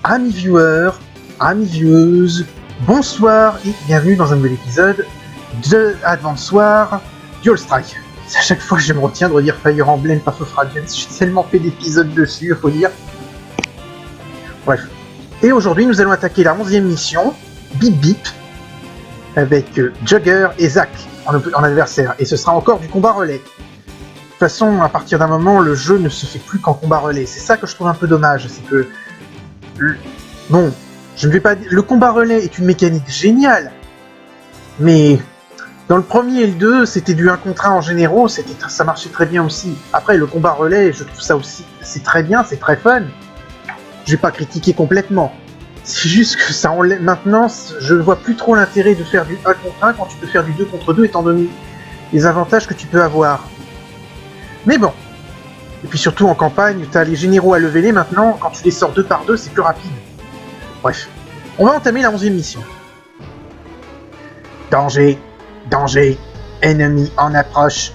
amis viewers, amis vieweuses, bonsoir et bienvenue dans un nouvel épisode de Advance Wars Dual Strike. À chaque fois je me retiens de redire Fire Emblem Path of Radiance, j'ai tellement fait d'épisodes dessus, il faut dire. Bref. Et aujourd'hui nous allons attaquer la 11e mission, Bip Bip, avec Jugger et Zack en adversaire, et ce sera encore du combat relais. De toute façon, à partir d'un moment, le jeu ne se fait plus qu'en combat relais. C'est ça que je trouve un peu dommage, c'est que... Bon, je ne vais pas dire... Le combat relais est une mécanique géniale, mais dans le premier et le 2, c'était du 1 contre 1 en généraux, ça marchait très bien aussi. Après, le combat relais, je trouve ça aussi... C'est très bien, c'est très fun. Je vais pas critiquer complètement. C'est juste que ça enlève... Maintenant, je ne vois plus trop l'intérêt de faire du 1 contre 1 quand tu peux faire du 2 contre 2, étant donné les avantages que tu peux avoir. Mais bon. Et puis surtout en campagne, t'as les généraux à leveler maintenant, quand tu les sors 2 par 2, c'est plus rapide. Bref. On va entamer la 11e mission. Danger, danger, ennemi en approche.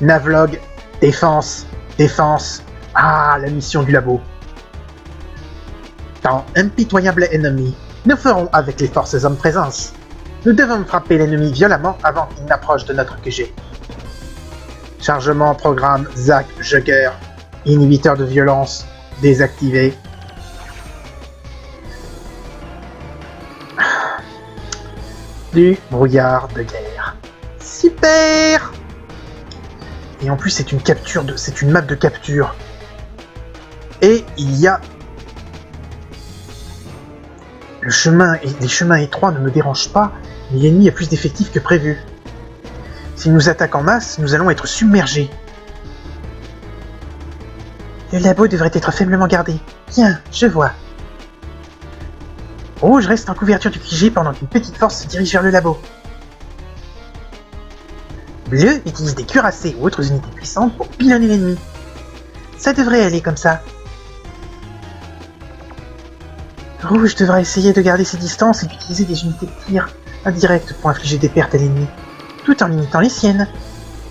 Navlog, défense, défense. Ah, la mission du labo. Dans impitoyable ennemi, nous ferons avec les forces en présence. Nous devons frapper l'ennemi violemment avant qu'il n'approche de notre QG. Chargement programme Zack Jugger. Inhibiteur de violence désactivé. Du brouillard de guerre. Super! Et en plus c'est une map de capture. Et il y a les chemins étroits ne me dérangent pas, mais l'ennemi a plus d'effectifs que prévu. S'il nous attaque en masse, nous allons être submergés. Le labo devrait être faiblement gardé. Bien, je vois. Rouge reste en couverture du QG pendant qu'une petite force se dirige vers le labo. Bleu utilise des cuirassés ou autres unités puissantes pour pilonner l'ennemi. Ça devrait aller comme ça. Rouge devra essayer de garder ses distances et d'utiliser des unités de tir indirectes pour infliger des pertes à l'ennemi, tout en limitant les siennes.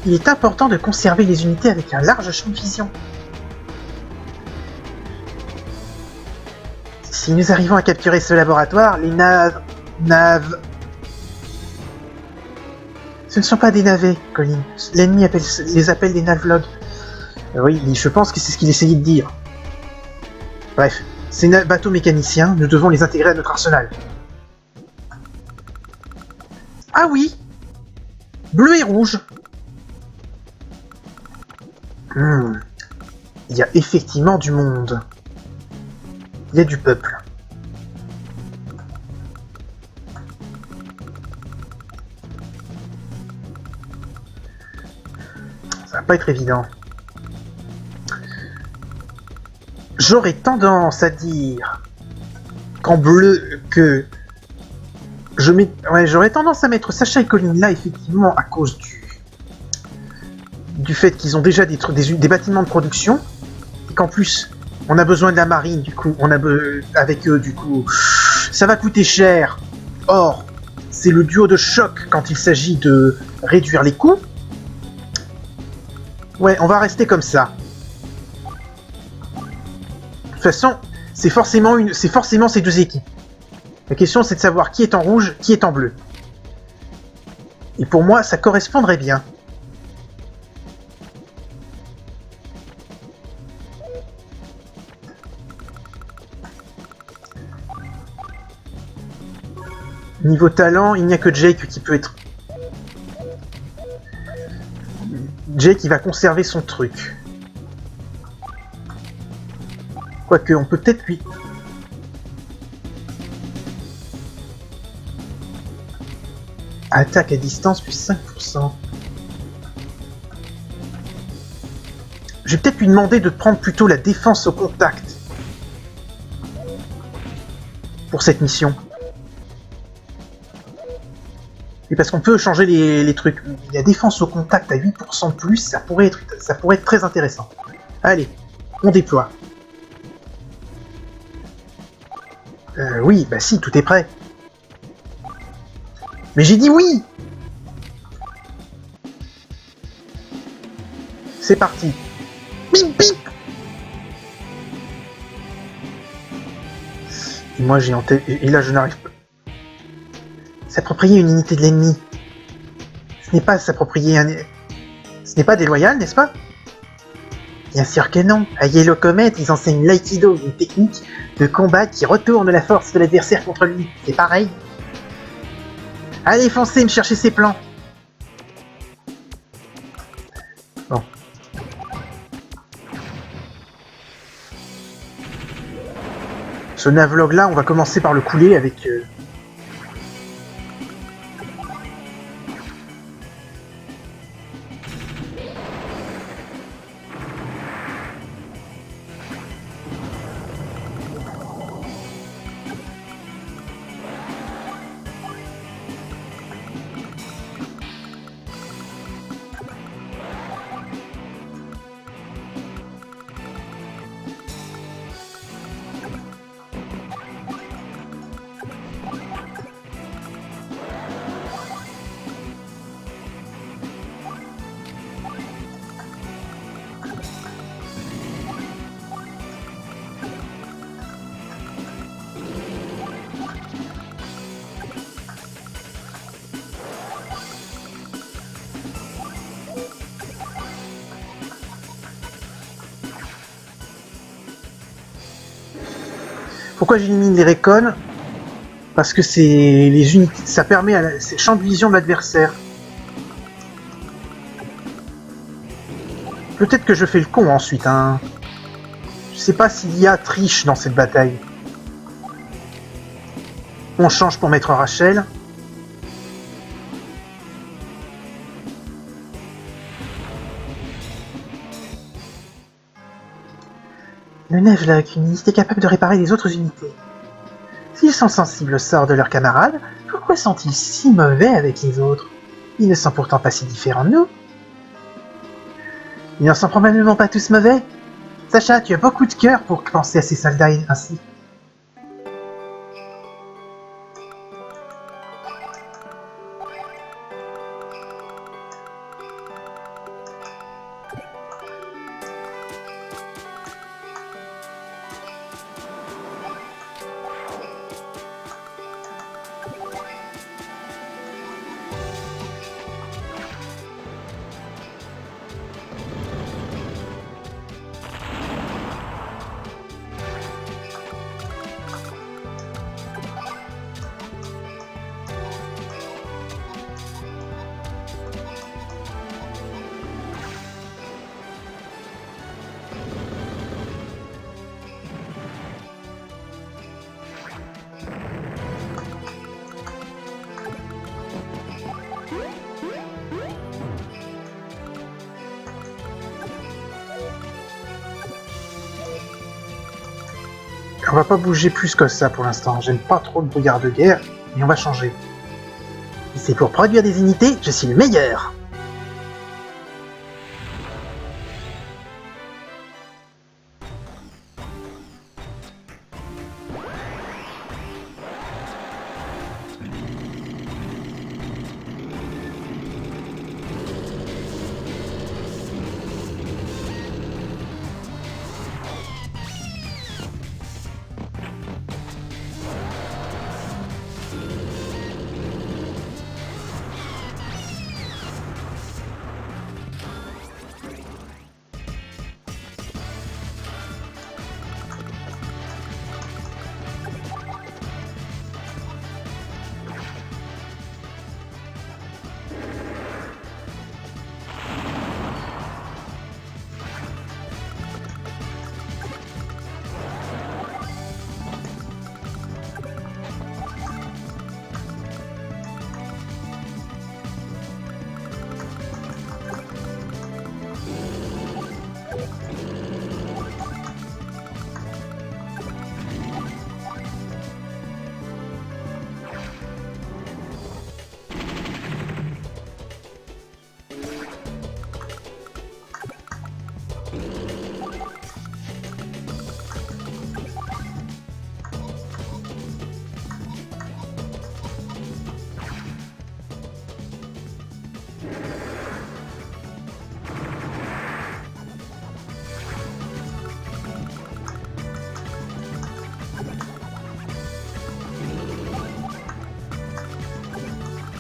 Il est important de conserver les unités avec un large champ de vision. Si nous arrivons à capturer ce laboratoire, les naves... Ce ne sont pas des navets, Colin. L'ennemi les appelle des navlogs. Oui, je pense que c'est ce qu'il essayait de dire. Bref, ces bateaux mécaniciens, nous devons les intégrer à notre arsenal. Ah oui! Bleu et rouge. Il y a effectivement du monde. Il y a du peuple. Ça va pas être évident. J'aurais tendance à dire qu'en bleu que j'aurais tendance à mettre Sacha et Colin là effectivement à cause du fait qu'ils ont déjà des bâtiments de production et qu'en plus on a besoin de la marine, du coup avec eux, du coup ça va coûter cher. Or c'est le duo de choc quand il s'agit de réduire les coûts. Ouais, on va rester comme ça. De toute façon, c'est forcément ces deux équipes. La question c'est de savoir qui est en rouge, qui est en bleu. Et pour moi, ça correspondrait bien. Niveau talent, il n'y a que Jake qui peut être... Jake, il va conserver son truc. Quoique, on peut peut-être lui... Attaque à distance plus 5%. Je vais peut-être lui demander de prendre plutôt la défense au contact. Pour cette mission. Et parce qu'on peut changer les trucs. La défense au contact à 8% de plus, ça pourrait être très intéressant. Allez, on déploie. Oui, bah si, tout est prêt. Mais j'ai dit oui! C'est parti. Bip bip! Et moi j'ai en tête... Et là je n'arrive pas... S'approprier une unité de l'ennemi. Ce n'est pas s'approprier un... Ce n'est pas déloyal, n'est-ce pas? Bien sûr que non. À Yellow Comet, ils enseignent l'aïkido, une technique de combat qui retourne la force de l'adversaire contre lui. C'est pareil. Allez, foncez me chercher ses plans. Bon. Ce navlog là, on va commencer par le couler avec... Pourquoi j'élimine les récons? Parce que c'est les unités, ça permet à c'est champ de vision de l'adversaire. Peut-être que je fais le con ensuite, hein. Je sais pas s'il y a triche dans cette bataille. On change pour mettre Rachel. Le Navlok, une unité capable de réparer les autres unités. S'ils sont sensibles au sort de leurs camarades, pourquoi sont-ils si mauvais avec les autres? Ils ne sont pourtant pas si différents de nous. Ils n'en sont probablement pas tous mauvais. Sacha, tu as beaucoup de cœur pour penser à ces soldats ainsi. On va pas bouger plus que ça pour l'instant. J'aime pas trop le brouillard de guerre, mais on va changer. Si c'est pour produire des unités, je suis le meilleur.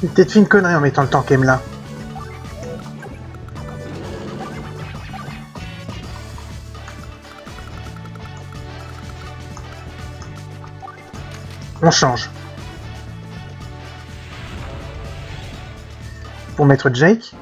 J'ai peut-être fait une connerie en mettant le tankem là. On change. Pour mettre Jake.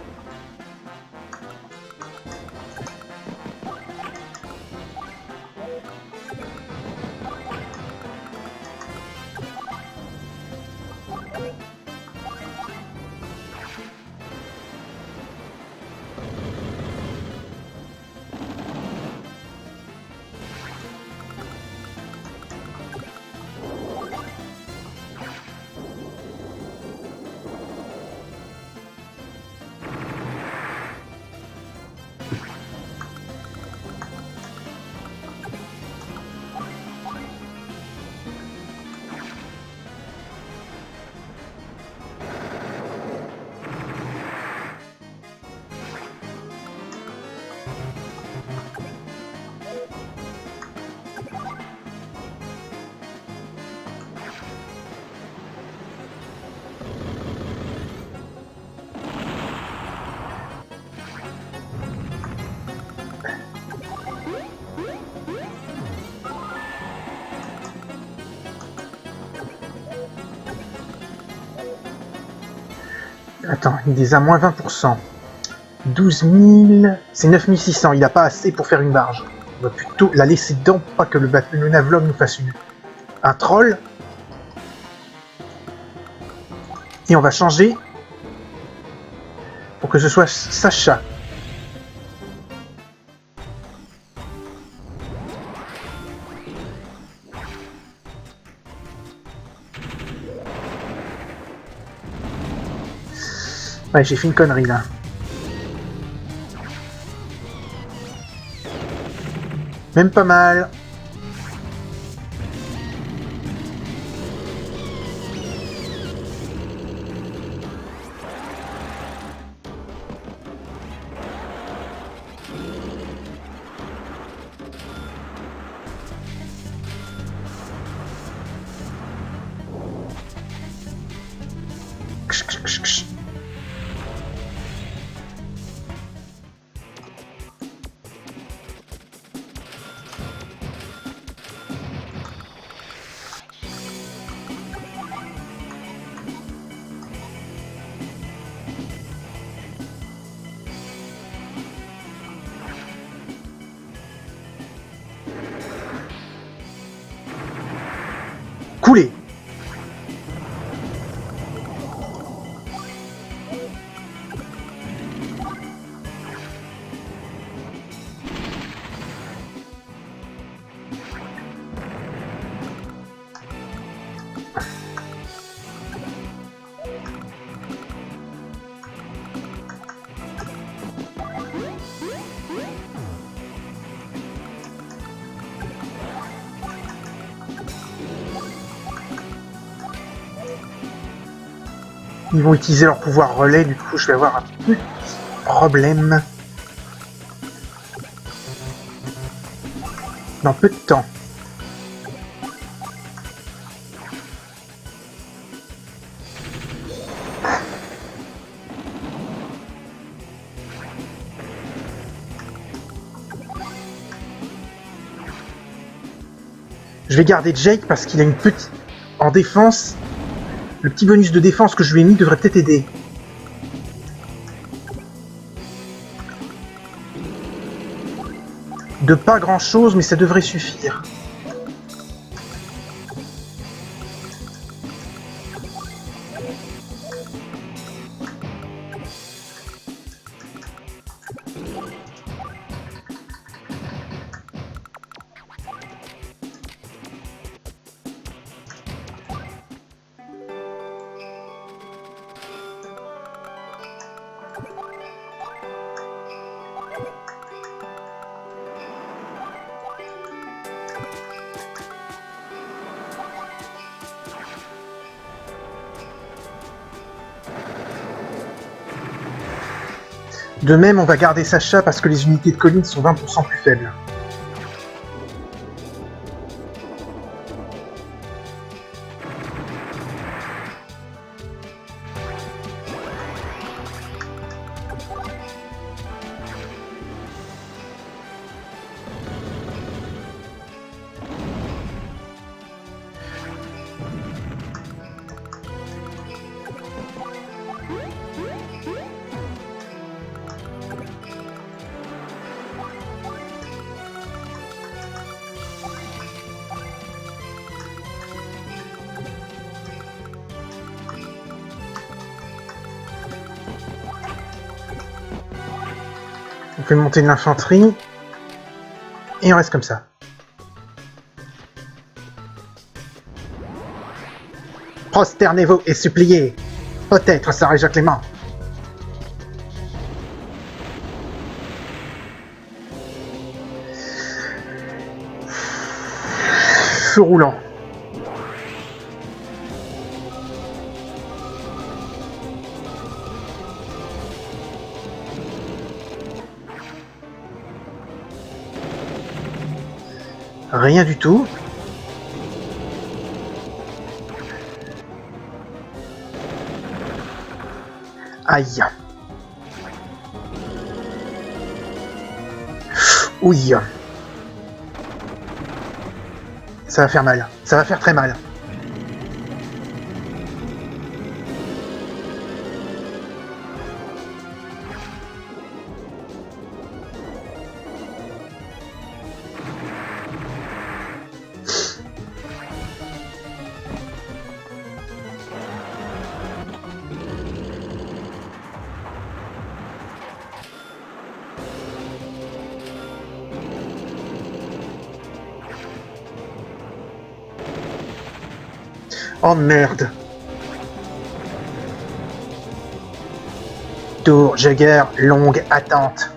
Attends, il est à moins 20%. 12 000... C'est 9 600, il n'a pas assez pour faire une barge. On va plutôt la laisser dedans pour pas que le Navlog nous fasse un troll. Et on va changer pour que ce soit Sacha. Ouais, j'ai fait une connerie là. Même pas mal. Couler. Ils vont utiliser leur pouvoir relais, du coup je vais avoir un petit problème dans peu de temps. Je vais garder Jake parce qu'il a une petite... En défense, le petit bonus de défense que je lui ai mis devrait peut-être aider. De pas grand chose, mais ça devrait suffire. De même, on va garder Sacha parce que les unités de colline sont 20% plus faibles. fait monter de l'infanterie. Et on reste comme ça. Prosternez-vous et suppliez. Peut-être Sarah Clément. Feu roulant. Rien du tout. Aïe. Ouille. Ça va faire mal. Ça va faire très mal. Oh merde. Tour, Jagger, longue attente.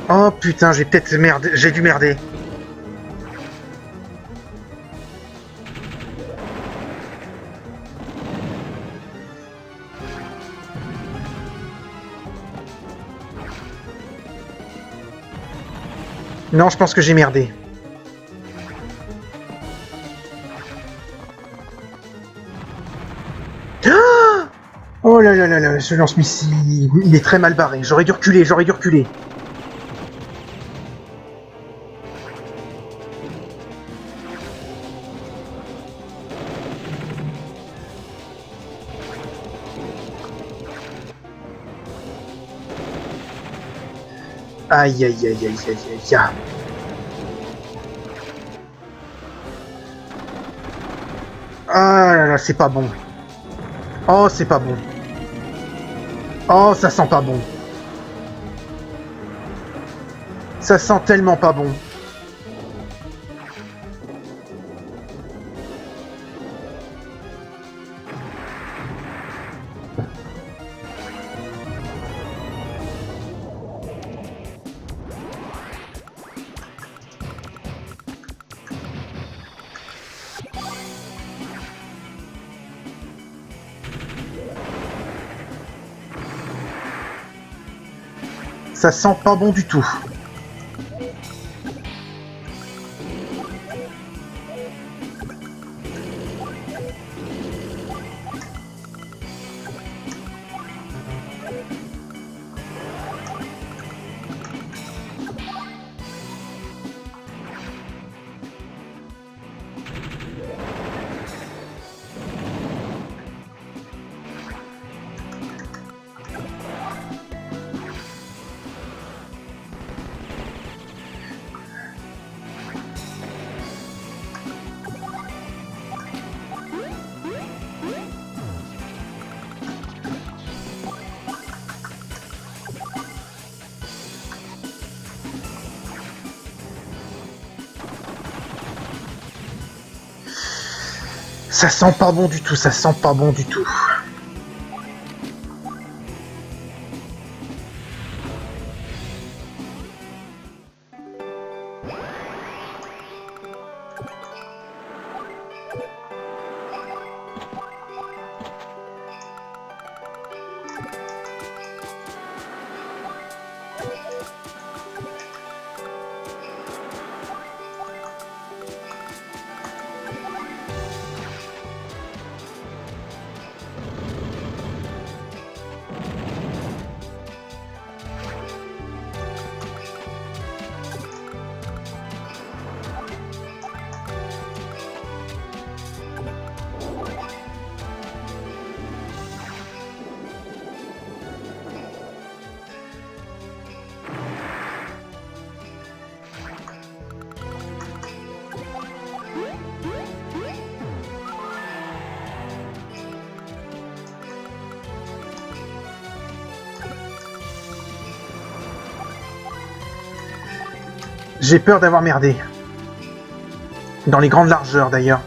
Oh putain, j'ai peut-être merdé, j'ai dû merder. Non, je pense que j'ai merdé. Oh là là là là, ce lance-missile, il est très mal barré. J'aurais dû reculer, j'aurais dû reculer. Aïe aïe aïe aïe aïe aïe aïe. Ah là là, c'est pas bon. Oh, c'est pas bon. Oh, ça sent pas bon. Ça sent tellement pas bon. Ça sent pas bon du tout. Ça sent pas bon du tout, ça sent pas bon du tout. J'ai peur d'avoir merdé. Dans les grandes largeurs, d'ailleurs.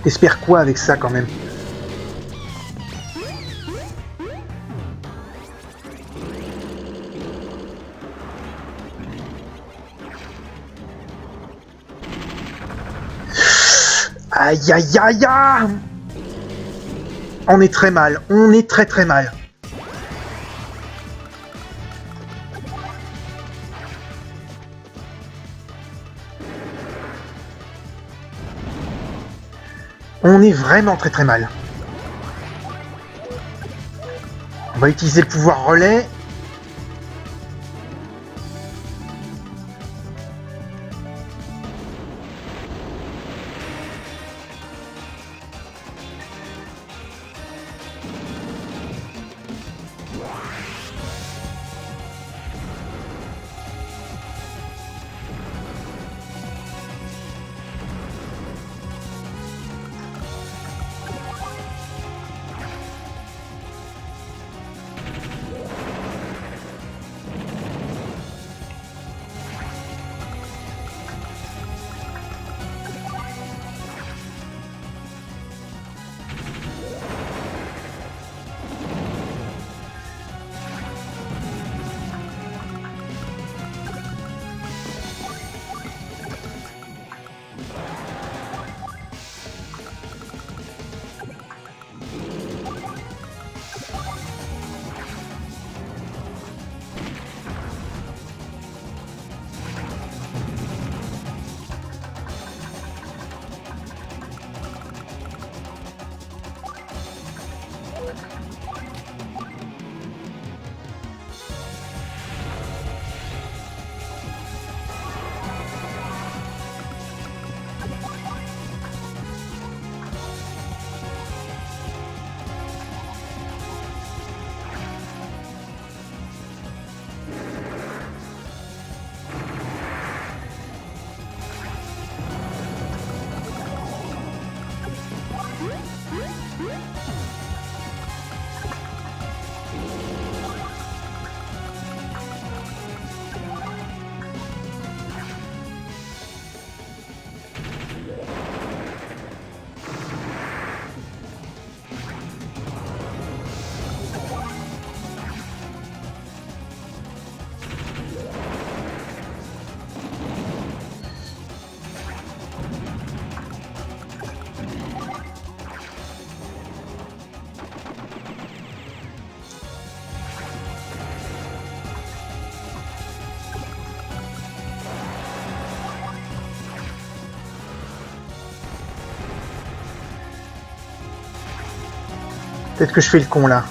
T'espères quoi avec ça, quand même? Aïe aïe aïe aïe! On est très mal, on est très très mal. On est vraiment très très mal. On va utiliser le pouvoir relais. Peut-être que je fais le con là.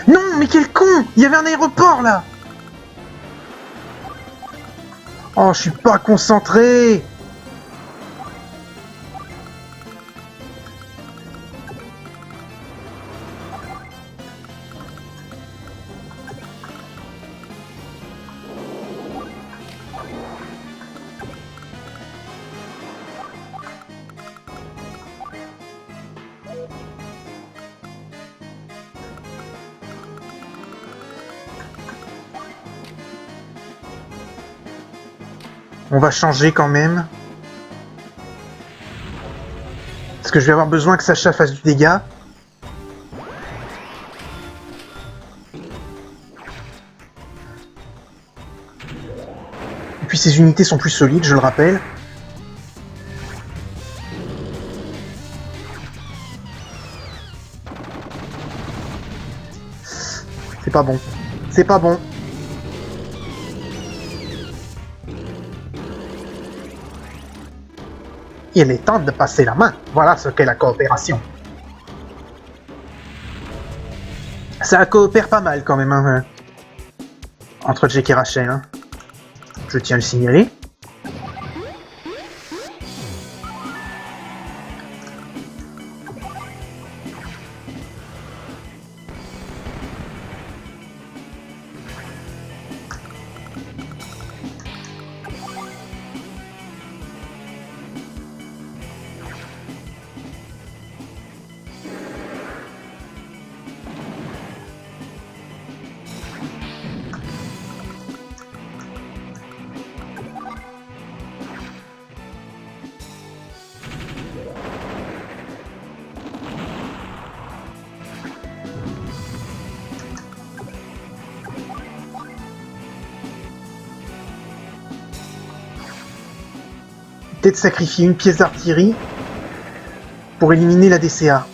Non, mais quel con! Il y avait un aéroport là! Oh, je suis pas concentré! On va changer quand même. Parce que je vais avoir besoin que Sacha fasse du dégât. Et puis ces unités sont plus solides, je le rappelle. C'est pas bon. C'est pas bon. Il est temps de passer la main. Voilà ce qu'est la coopération. Ça coopère pas mal quand même, hein, entre Jake et Rachel. Hein. Je tiens à le signaler. Peut-être sacrifier une pièce d'artillerie pour éliminer la DCA.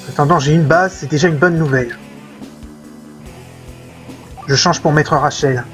En attendant, j'ai une base, c'est déjà une bonne nouvelle. Je change pour Maître Rachel.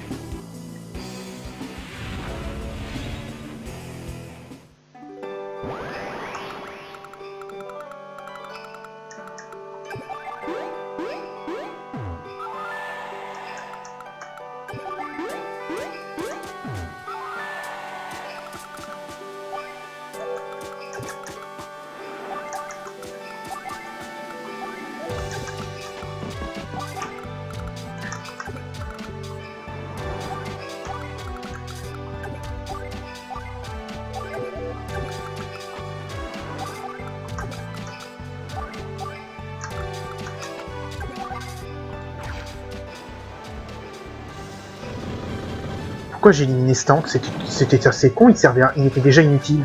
Pourquoi j'ai éliminé ce tank? C'était assez con, il était déjà inutile.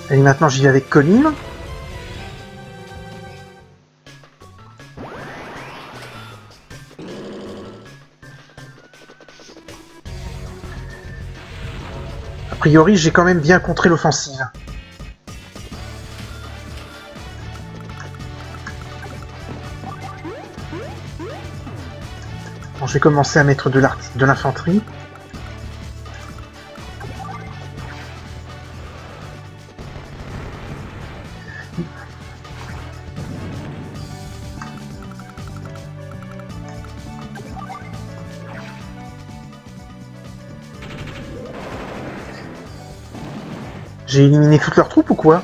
Allez, maintenant j'y vais avec Colin. A priori, j'ai quand même bien contré l'offensive. Bon, je vais commencer à mettre de l'infanterie. J'ai éliminé toutes leurs troupes ou quoi?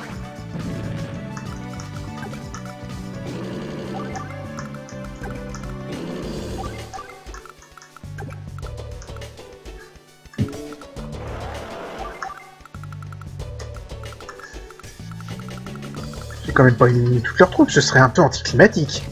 J'ai quand même pas éliminé toutes leurs troupes, ce serait un peu anticlimatique.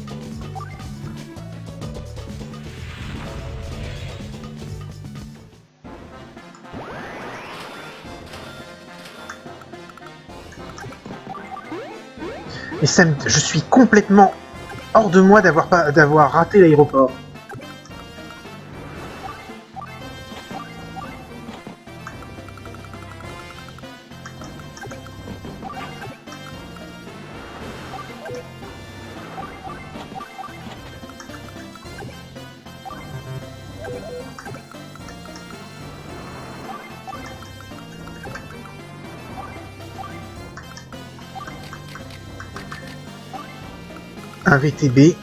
Et je suis complètement hors de moi d'avoir raté l'aéroport. Un VTB.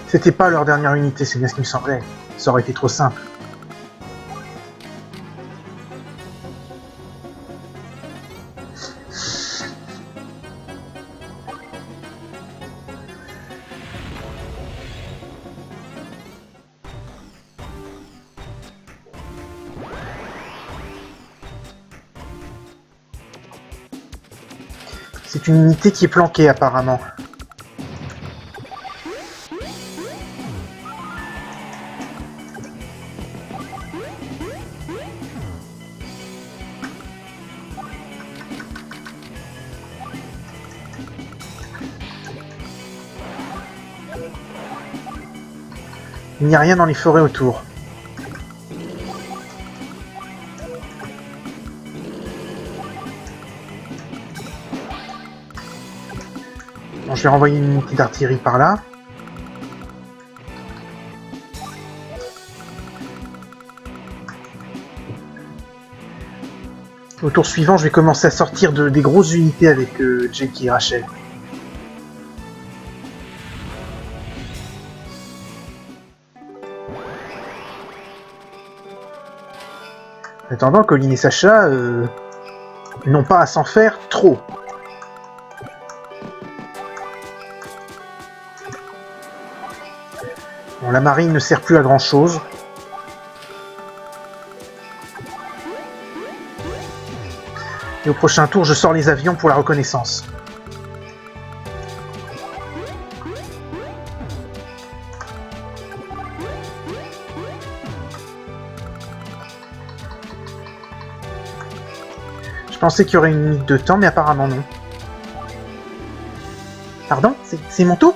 C'était pas leur dernière unité, c'est bien ce qui me semblait. Ça aurait été trop simple. C'est une unité qui est planquée apparemment. Il n'y a rien dans les forêts autour. Bon, je vais renvoyer une petite artillerie par là. Au tour suivant, je vais commencer à sortir des grosses unités avec Jake et Rachel. En attendant, Colin et Sacha n'ont pas à s'en faire trop. Bon, la marine ne sert plus à grand chose. Et au prochain tour, je sors les avions pour la reconnaissance. Je pensais qu'il y aurait une limite de temps, mais apparemment non. Pardon? C'est mon tour?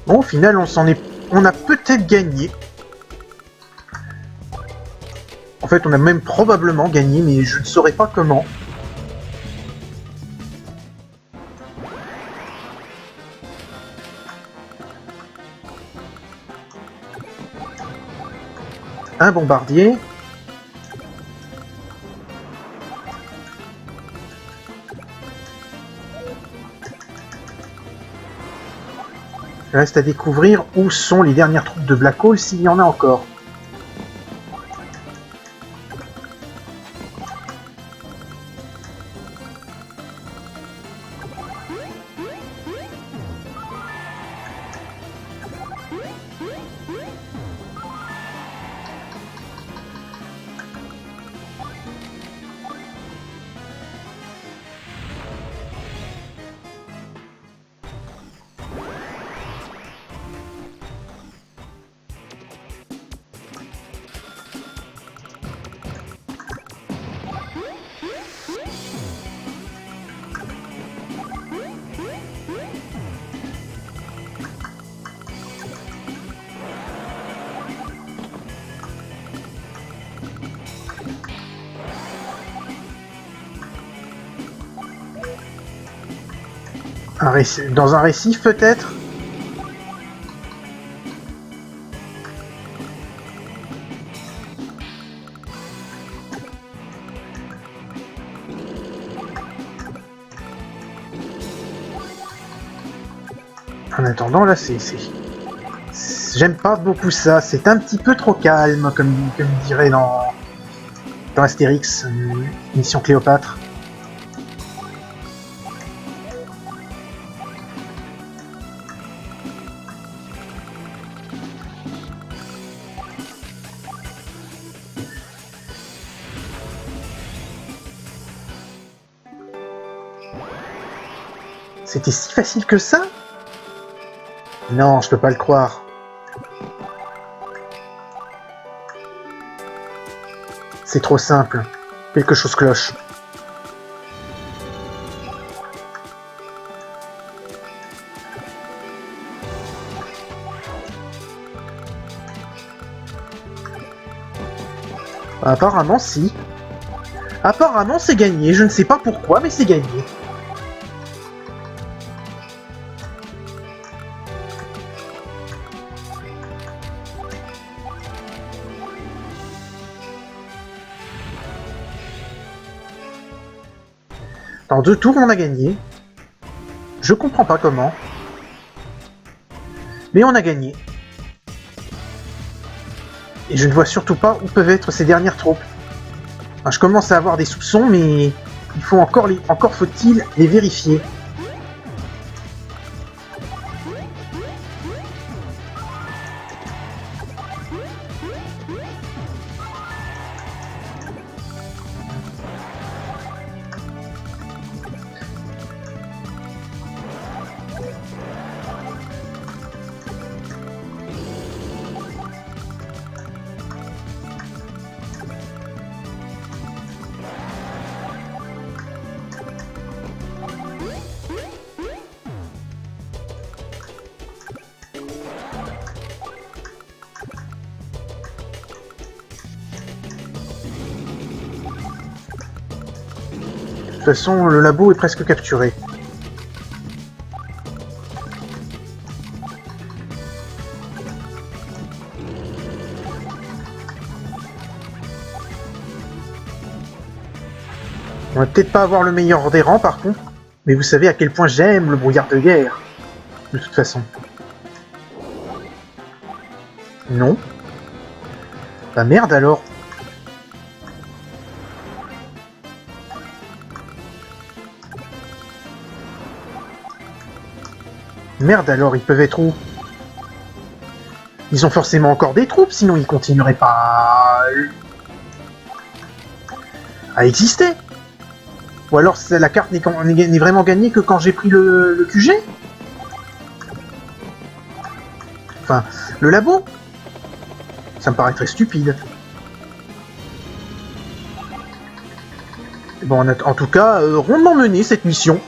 Bon, au final, on a peut-être gagné. En fait, on a même probablement gagné, mais je ne saurais pas comment. Un bombardier. Il reste à découvrir où sont les dernières troupes de Black Hole, s'il y en a encore. Dans un récif, peut-être? En attendant, là, j'aime pas beaucoup ça. C'est un petit peu trop calme, comme dirait dans Astérix, Mission Cléopâtre. C'était si facile que ça? Non, je peux pas le croire. C'est trop simple. Quelque chose cloche. Apparemment, si. Apparemment, c'est gagné. Je ne sais pas pourquoi, mais c'est gagné. Dans 2 tours, on a gagné. Je comprends pas comment. Mais on a gagné. Et je ne vois surtout pas où peuvent être ces dernières troupes. Enfin, je commence à avoir des soupçons, mais il faut encore faut-il les vérifier. De toute façon, le labo est presque capturé. On va peut-être pas avoir le meilleur des rangs par contre, mais vous savez à quel point j'aime le brouillard de guerre. De toute façon. Non. Bah merde alors. Merde alors, ils peuvent être où? Ils ont forcément encore des troupes, sinon ils continueraient pas à exister. Ou alors la carte n'est vraiment gagnée que quand j'ai pris le QG. Enfin, le labo. Ça me paraît très stupide. Bon, en tout cas, rondement menée cette mission.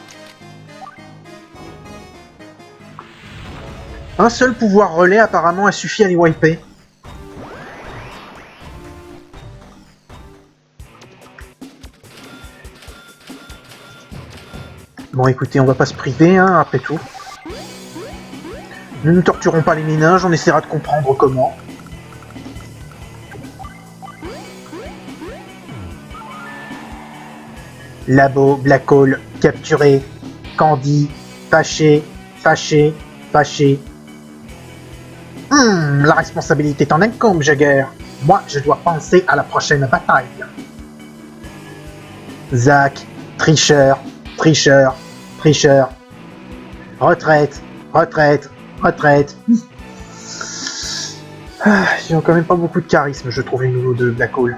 Un seul pouvoir relais apparemment a suffi à les wiper. Bon écoutez, on va pas se priver, hein, après tout. Ne nous torturons pas les méninges, on essaiera de comprendre comment. Labo, Black Hole, capturé. Candy, fâché, fâché, fâché. La responsabilité t'en incombe, Jagger. Moi, je dois penser à la prochaine bataille. Zack, tricheur, tricheur, tricheur. Retraite, retraite, retraite. Ils ont quand même pas beaucoup de charisme, je trouve, les nouveaux de Black Hole.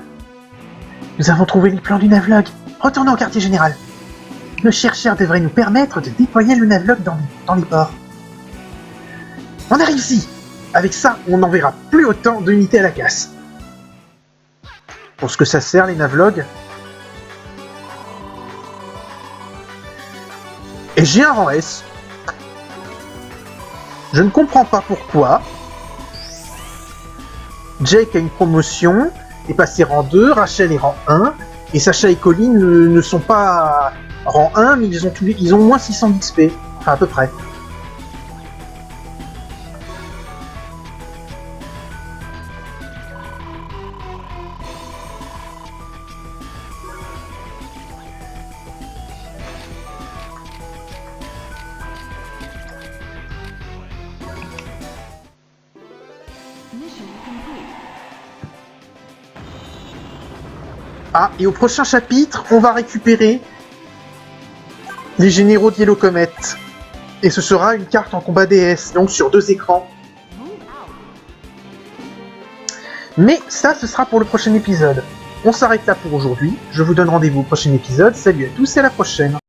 Nous avons trouvé les plans du navlog. Retournons au quartier général. Le chercheur devrait nous permettre de déployer le navlog dans les ports. On a réussi. Avec ça, on n'enverra plus autant d'unités à la casse. Pour ce que ça sert, les navlogs. Et j'ai un rang S. Je ne comprends pas pourquoi. Jake a une promotion, est passé rang 2, Rachel est rang 1, et Sacha et Colin ne sont pas rang 1, mais ils ont moins 600 d'XP. Enfin, à peu près. Ah, et au prochain chapitre, on va récupérer les généraux de Yellow Comet. Et ce sera une carte en combat DS, donc sur 2 écrans. Mais ça, ce sera pour le prochain épisode. On s'arrête là pour aujourd'hui. Je vous donne rendez-vous au prochain épisode. Salut à tous et à la prochaine.